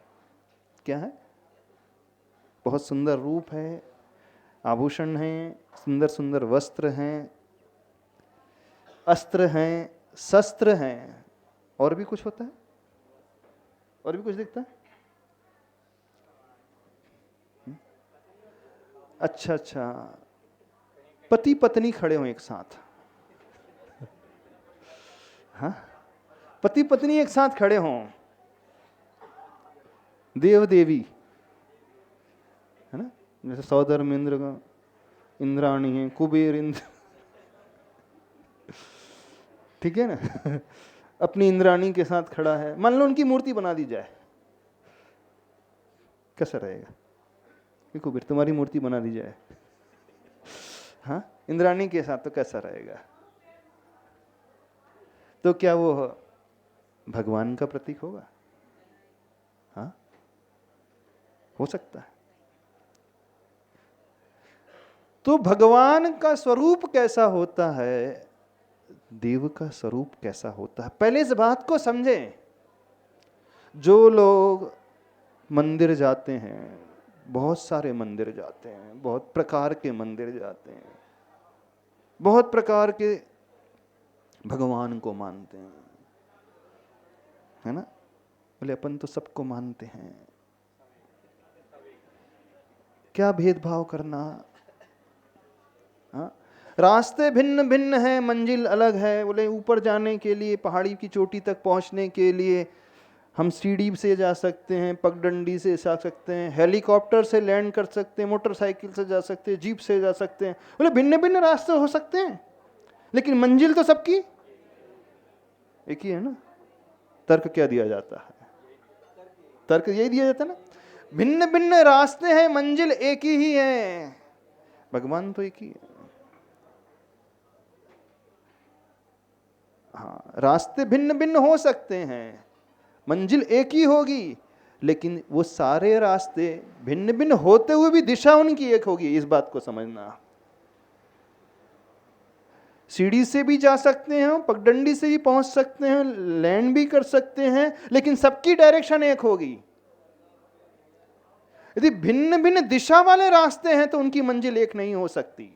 क्या है? बहुत सुंदर रूप है, आभूषण हैं, सुंदर सुंदर वस्त्र हैं, अस्त्र हैं, शस्त्र हैं, और भी कुछ होता है, और भी कुछ दिखता है। अच्छा अच्छा, पति पत्नी खड़े हो एक साथ, हाँ, पति पत्नी एक साथ खड़े हों, देव देवी, है ना, जैसे सौधर्म इंद्र का इंद्राणी है, कुबेर इंद्र, ठीक है ना, अपनी इंद्राणी के साथ खड़ा है। मान लो उनकी मूर्ति बना दी जाए, कैसा रहेगा? कि कुबेर तुम्हारी मूर्ति बना दी जाए, हाँ, इंद्राणी के साथ, तो कैसा रहेगा? तो क्या वो भगवान का प्रतीक होगा? हाँ, हो सकता है। तो भगवान का स्वरूप कैसा होता है, देव का स्वरूप कैसा होता है, पहले इस बात को समझें। जो लोग मंदिर जाते हैं, बहुत सारे मंदिर जाते हैं, बहुत प्रकार के मंदिर जाते हैं, बहुत प्रकार के भगवान को मानते हैं, है ना, बोले अपन तो सबको मानते हैं, क्या भेदभाव करना? हाँ, रास्ते भिन्न भिन्न हैं, मंजिल अलग है। बोले ऊपर जाने के लिए, पहाड़ी की चोटी तक पहुंचने के लिए हम सीढ़ी से जा सकते हैं, पगडंडी से जा सकते हैं, हेलीकॉप्टर से लैंड कर सकते हैं, मोटरसाइकिल से जा सकते हैं, जीप से जा सकते हैं। बोले भिन्न भिन्न रास्ते हो सकते हैं, लेकिन मंजिल तो सबकी एक ही है ना। तर्क क्या दिया जाता है? तर्क यही दिया जाता है ना, भिन्न भिन्न रास्ते हैं, मंजिल एक ही है, भगवान तो एक ही है। हाँ, रास्ते भिन्न भिन्न हो सकते हैं, मंजिल एक ही होगी, लेकिन वो सारे रास्ते भिन्न भिन्न होते हुए भी दिशा उनकी एक होगी, इस बात को समझना। सीढ़ी से भी जा सकते हैं, पगडंडी से भी पहुंच सकते हैं, लैंड भी कर सकते हैं, लेकिन सबकी डायरेक्शन एक होगी। यदि भिन्न भिन्न दिशा वाले रास्ते हैं तो उनकी मंजिल एक नहीं हो सकती।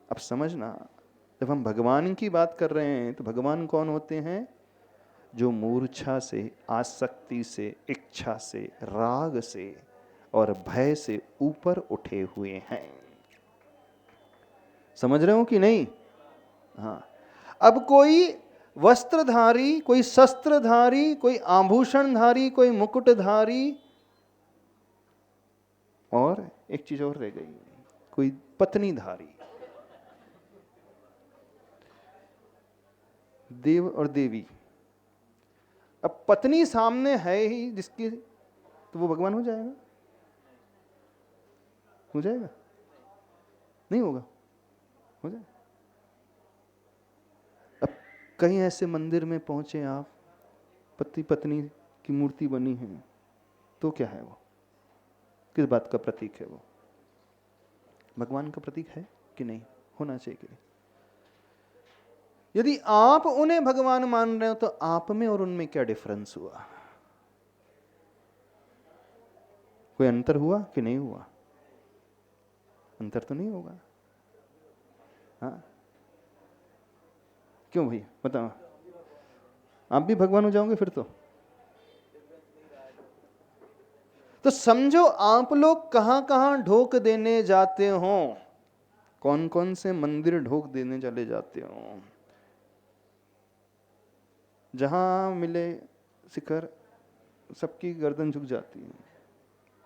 अब समझना, जब हम भगवान की बात कर रहे हैं तो भगवान कौन होते हैं? जो मूर्छा से, आसक्ति से, इच्छा से, राग से और भय से ऊपर उठे हुए हैं। समझ रहे हो कि नहीं? हाँ, अब कोई वस्त्रधारी, कोई शस्त्रधारी, कोई आभूषणधारी, कोई मुकुटधारी, और एक चीज और रह गई, कोई पत्नीधारी, देव और देवी। अब पत्नी सामने है ही जिसकी, तो वो भगवान हो जाएगा? हो जाएगा? नहीं होगा? हो जाएगा? अब कहीं ऐसे मंदिर में पहुंचे आप, पति पत्नी की मूर्ति बनी है, तो क्या है वो? किस बात का प्रतीक है वो? भगवान का प्रतीक है कि नहीं? होना चाहिए कि नहीं? यदि आप उन्हें भगवान मान रहे हो तो आप में और उनमें क्या डिफरेंस हुआ? कोई अंतर हुआ कि नहीं हुआ? अंतर तो नहीं होगा। हाँ, क्यों भैया बताओ? आप भी भगवान हो जाओगे फिर तो समझो आप लोग कहां कहां ढोक देने जाते हो, कौन कौन से मंदिर ढोक देने चले जाते हो। जहां मिले शिखर, सबकी गर्दन झुक जाती है,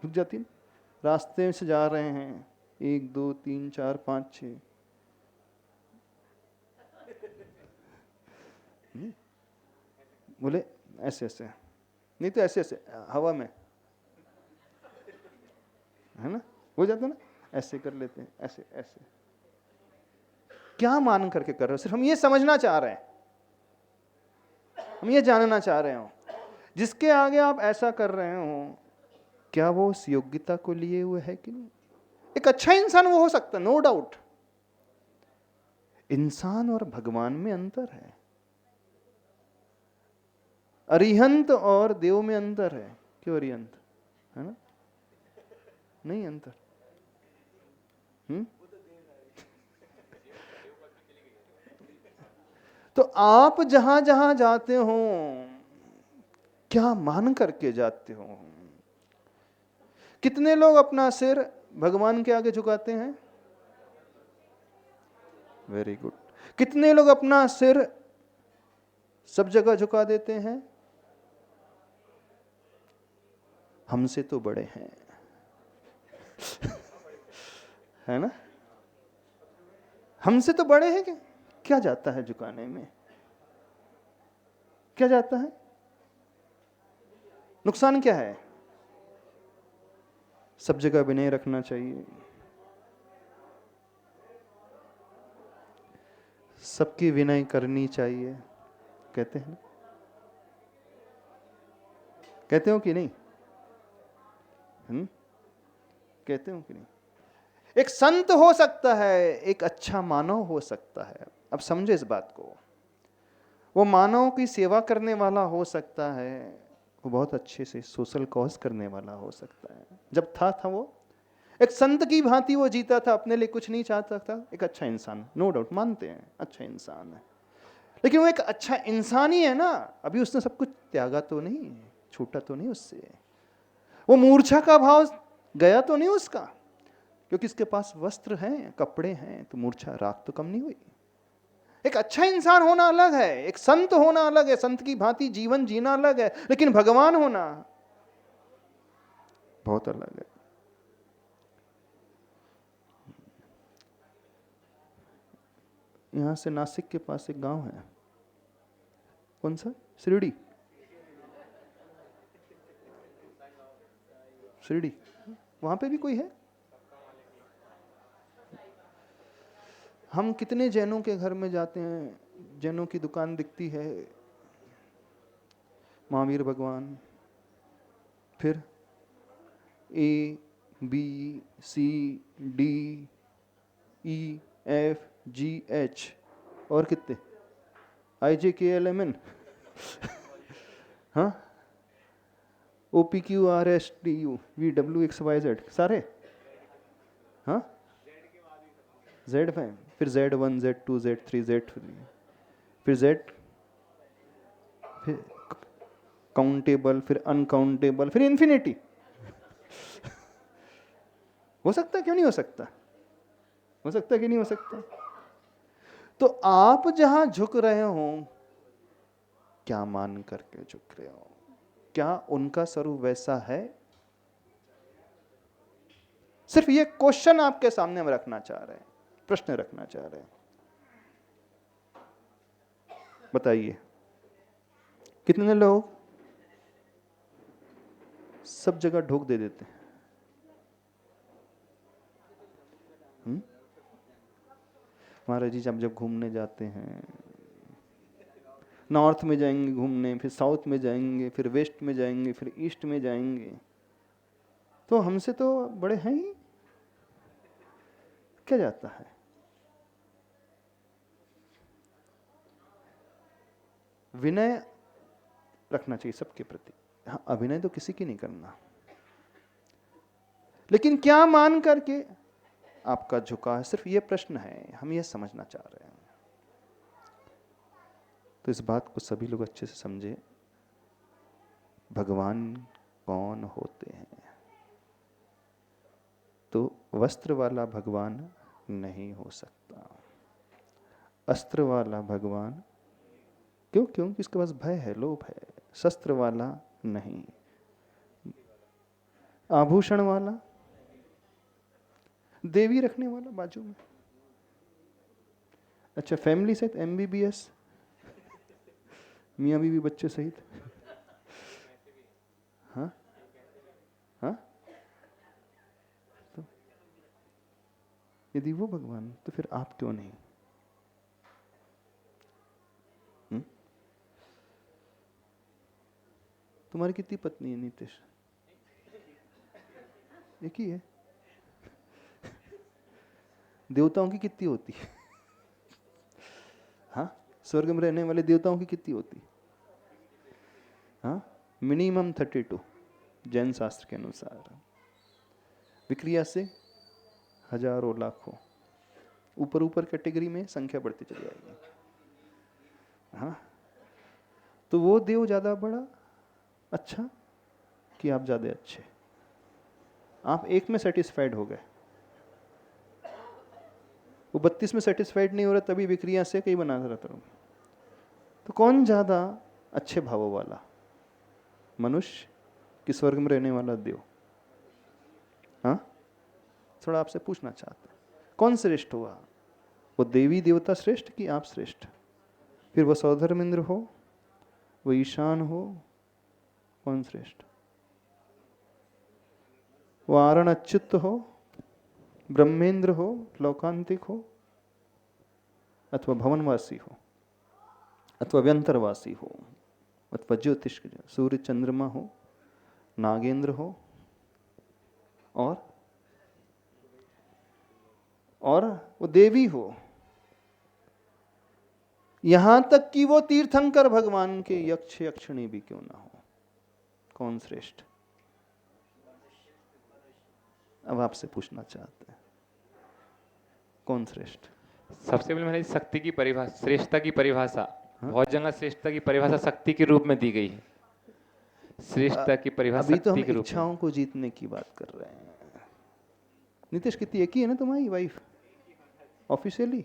झुक जाती है। रास्ते से जा रहे हैं, 1 2 3 4 5 6, बोले ऐसे ऐसे, नहीं तो ऐसे ऐसे हवा में, है ना, हो जाता ना, ऐसे कर लेते हैं, ऐसे ऐसे। क्या मान करके कर रहे हो? सिर्फ हम ये समझना चाह रहे हैं, हम ये जानना चाह रहे हो, जिसके आगे आप ऐसा कर रहे हो, क्या वो उस योग्यता को लिए हुए है कि नहीं? एक अच्छा इंसान वो हो सकता है, नो डाउट। इंसान और भगवान में अंतर है, अरिहंत और देव में अंतर है। क्यों अरिहंत? है ना, नहीं अंतर। हम्म? तो आप जहां जहां जाते हो क्या मान करके जाते हो? कितने लोग अपना सिर भगवान के आगे झुकाते हैं? Very good. कितने लोग अपना सिर सब जगह झुका देते हैं? हमसे तो बड़े हैं, है ना? हमसे तो बड़े हैं। क्या जाता है झुकाने में? क्या जाता है? नुकसान क्या है? सब जगह विनय रखना चाहिए, सबकी विनय करनी चाहिए, कहते हैं ना? कहते हो कि नहीं? कहते हो कि नहीं? एक संत हो सकता है, एक अच्छा मानव हो सकता है। अब समझे इस बात को। वो मानव की सेवा करने वाला हो सकता है, वो बहुत अच्छे से सोशल कॉज करने वाला हो सकता है। जब था वो एक संत की भांति वो जीता था, अपने लिए कुछ नहीं चाहता था। एक अच्छा इंसान, नो डाउट, मानते हैं अच्छा इंसान है, लेकिन वो एक अच्छा इंसान ही है ना। अभी उसने सब कुछ त्यागा तो नहीं, छूटा तो नहीं उससे। वो मूर्छा का भाव गया तो नहीं उसका, क्योंकि इसके पास वस्त्र हैं, कपड़े हैं, तो मूर्छा राख तो कम नहीं हुई। एक अच्छा इंसान होना अलग है, एक संत होना अलग है, संत की भांति जीवन जीना अलग है, लेकिन भगवान होना बहुत अलग है। यहां से नासिक के पास एक गांव है, कौन सा? शिरडी। शिरडी, वहां पे भी कोई है? हम कितने जैनों के घर में जाते हैं, जैनों की दुकान दिखती है, महावीर भगवान, फिर A B C D E F G H, और कितने? I J K L M N, हाँ, O P Q R S T U V W X Y Z, सारे, हाँ, जेड फाइव, फिर Z one, Z two, Z three, Z three, फिर Z, फिर countable, फिर uncountable, फिर infinity. हो सकता है? क्यों नहीं हो सकता? हो सकता है कि नहीं हो सकता? तो आप जहां झुक रहे हो, क्या मान करके झुक रहे हो? क्या उनका स्वरूप वैसा है? सिर्फ ये क्वेश्चन आपके सामने हम रखना चाह रहे हैं, प्रश्न रखना चाह रहे हैं। बताइए, कितने लोग सब जगह ढोक दे देते हैं? महाराज जी, जब घूमने जाते हैं, नॉर्थ में जाएंगे घूमने, फिर साउथ में जाएंगे, फिर वेस्ट में जाएंगे, फिर ईस्ट में जाएंगे, तो हमसे तो बड़े हैं ही। क्या जाता है? विनय रखना चाहिए सबके प्रति। हाँ, अभिनय तो किसी की नहीं करना, लेकिन क्या मान करके आपका झुकाव है, सिर्फ ये प्रश्न है, हम ये समझना चाह रहे हैं। तो इस बात को सभी लोग अच्छे से समझे, भगवान कौन होते हैं। तो वस्त्र वाला भगवान नहीं हो सकता, अस्त्र वाला भगवान, क्यों? क्योंकि इसके पास भय है, लोभ है। शस्त्र वाला नहीं, आभूषण वाला, देवी रखने वाला बाजू में, अच्छा फैमिली सहित MBBS, मियाँ बीवी बच्चे सहित, हाँ हाँ, तो यदि वो भगवान, तो फिर आप क्यों नहीं? तुम्हारी कितनी पत्नी है नीतीश? एक ही है। देवताओं की कितनी होती है? हाँ, स्वर्ग में रहने वाले देवताओं की कितनी होती? हाँ, मिनिमम 32 जैन शास्त्र के अनुसार। विक्रिया से हजारों लाखों, ऊपर ऊपर कैटेगरी में संख्या बढ़ती चली जाएगी। हाँ, तो वो देव ज्यादा बड़ा अच्छा कि आप ज्यादा अच्छे? आप एक में सेटिस्फाइड हो गए, वो 32 में सेटिस्फाइड नहीं हो रहा, तभी विक्रिया से कई बना रहा था। तो कौन ज्यादा अच्छे भावों वाला, मनुष्य कि स्वर्ग में रहने वाला देव? हाँ, थोड़ा आपसे पूछना चाहते हैं, कौन श्रेष्ठ हुआ? वो देवी देवता श्रेष्ठ कि आप श्रेष्ठ? फिर वो सौधर्मेंद्र हो, वो ईशान हो, कौन श्रेष्ठ? वो आरण अच्युत हो, ब्रह्मेंद्र हो, लोकांतिक हो, अथवा भवनवासी हो, अथवा व्यंतरवासी हो, अथवा ज्योतिष सूर्य चंद्रमा हो, नागेंद्र हो, और वो देवी हो, यहां तक कि वो तीर्थंकर भगवान के यक्ष यक्षिणी भी क्यों ना हो, कौन श्रेष्ठ? अब आपसे पूछना चाहते हैं, कौन श्रेष्ठ? सबसे पहले मैंने शक्ति की परिभाषा, श्रेष्ठता की परिभाषा, हाँ? बहुत जगह श्रेष्ठता की परिभाषा शक्ति के रूप में दी गई है। श्रेष्ठता की परिभाषा अभी तो हम शक्ति के रूप में। इच्छाओं को जीतने की बात कर रहे हैं। नितेश, कितनी एक ही है ना तुम्हारी वाइफ? ऑफिशियली,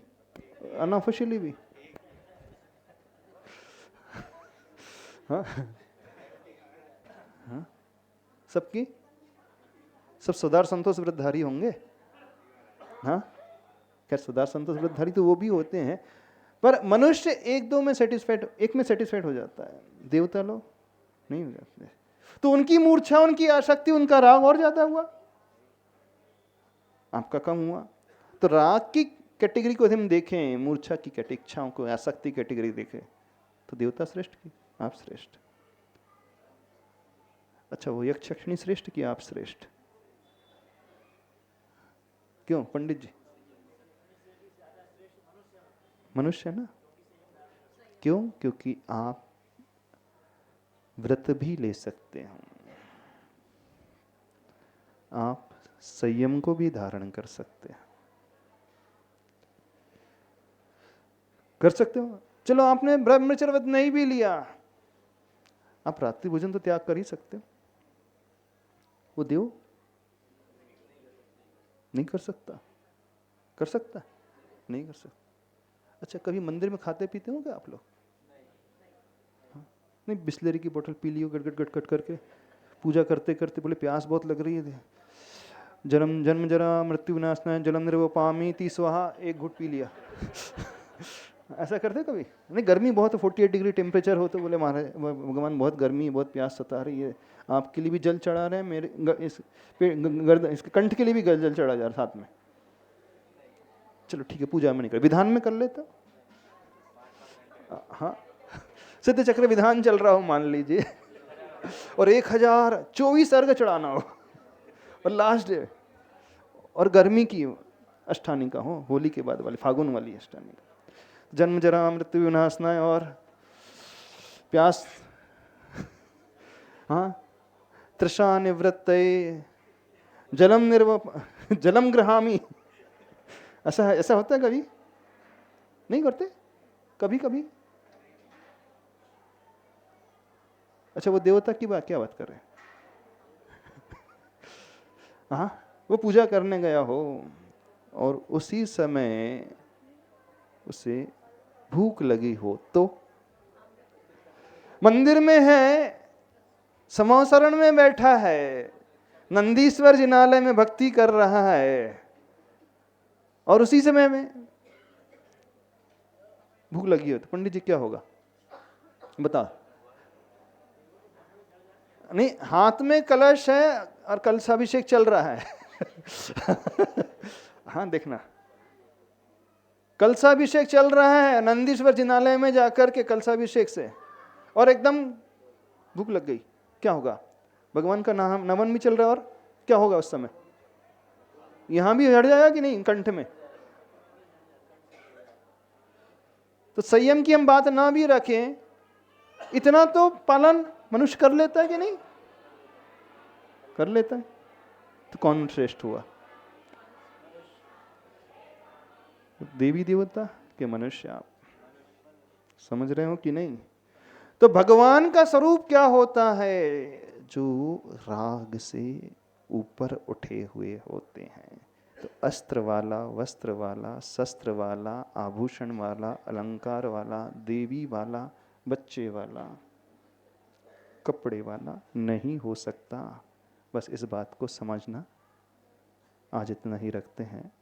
अनऑफिशियली भी? हाँ? हाँ? सबकी सब सुधार संतोष व्रतधारी होंगे? हाँ, खैर सुधार संतोष व्रतधारी तो वो भी होते हैं, पर मनुष्य एक दो में सेटिस्फाइड, एक में सेटिस्फाइड हो जाता है, देवता लोग नहीं हो जाते। तो उनकी मूर्छा, उनकी आसक्ति, उनका राग और ज्यादा हुआ, आपका कम हुआ। तो राग की कैटेगरी को हम देखें, मूर्छा की कैटेगरी, इच्छाओं को, आसक्ति कैटेगरी देखें, तो देवता श्रेष्ठ की आप श्रेष्ठ? अच्छा, वो यक्ष यक्षिणी श्रेष्ठ की आप श्रेष्ठ? क्यों पंडित जी? मनुष्य है ना? क्यों? क्योंकि आप व्रत भी ले सकते हैं, आप संयम को भी धारण कर सकते हैं, कर सकते हो। चलो आपने ब्रह्मचर्य व्रत नहीं भी लिया, आप रात्रि भोजन तो त्याग कर ही सकते हो। वो देव नहीं कर सकता? कर सकता? नहीं कर सकता। अच्छा, कभी मंदिर में खाते पीते हो क्या आप लोग? हाँ? नहीं, बिस्लेरी की बोतल पी लियो गट गट गट करके, पूजा करते करते बोले प्यास बहुत लग रही है, जन्म जन्म जरा मृत्यु विनाशनाय जलम निर्वपामि ती स्वाहा, एक घुट पी लिया। ऐसा करते कभी? नहीं, गर्मी बहुत है, 48 डिग्री टेम्परेचर हो, तो बोले महाराज भगवान बहुत गर्मी है, बहुत प्यास सता रही है, आपके लिए भी जल चढ़ा रहे हैं, मेरे इसके कंठ के लिए भी जल चढ़ा जा रहा साथ में। चलो ठीक है, पूजा में नहीं कर, विधान में कर लेता। हाँ, सिद्ध चक्र विधान चल रहा हो मान लीजिए, और 1024 अर्घ चढ़ाना हो, और लास्ट डे, और गर्मी की अष्टानी का हो, होली के बाद वाली, फागुन वाली अष्टानी का, जन्म जरा मृत्यु विनाशनाय और प्यास, हाँ, तृषा निवृत्तये जलम गृहामि, ऐसा ऐसा होता है कभी? नहीं करते? कभी कभी? अच्छा, वो देवता की बात क्या बात कर रहे हैं? हाँ, वो पूजा करने गया हो और उसी समय उसे भूख लगी हो, तो मंदिर में है, समासरण में बैठा है, नंदीश्वर जिनालय में भक्ति कर रहा है, और उसी समय में भूख लगी हो, तो पंडित जी क्या होगा बता? नहीं, हाथ में कलश है और कलशाभिषेक चल रहा है। हाँ, देखना, कलशाभिषेक चल रहा है नंदीश्वर जिनालय में जाकर के कलशाभिषेक से, और एकदम भूख लग गई, क्या होगा? भगवान का नाम नमन भी चल रहा है, और क्या होगा उस समय? यहां भी हट जाएगा कि नहीं कंठ में? तो संयम की हम बात ना भी रखें, इतना तो पालन मनुष्य कर लेता है कि नहीं? कर लेता है। तो कौन श्रेष्ठ हुआ? देवी देवता के मनुष्य आप समझ रहे हो कि नहीं? तो भगवान का स्वरूप क्या होता है? जो राग से ऊपर उठे हुए होते हैं। तो अस्त्र वाला, वस्त्र वाला, शस्त्र वाला, आभूषण वाला, अलंकार वाला, देवी वाला, बच्चे वाला, कपड़े वाला नहीं हो सकता। बस इस बात को समझना। आज इतना ही रखते हैं।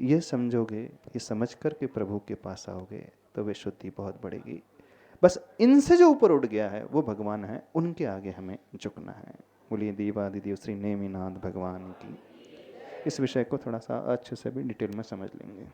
ये समझोगे, ये समझ कर के प्रभु के पास आओगे तो वे शुद्धि बहुत बढ़ेगी। बस इनसे जो ऊपर उठ गया है वो भगवान है, उनके आगे हमें झुकना है। बोलिए देवादिदेव श्री नेमिनाथ भगवान की। इस विषय को थोड़ा सा अच्छे से भी डिटेल में समझ लेंगे।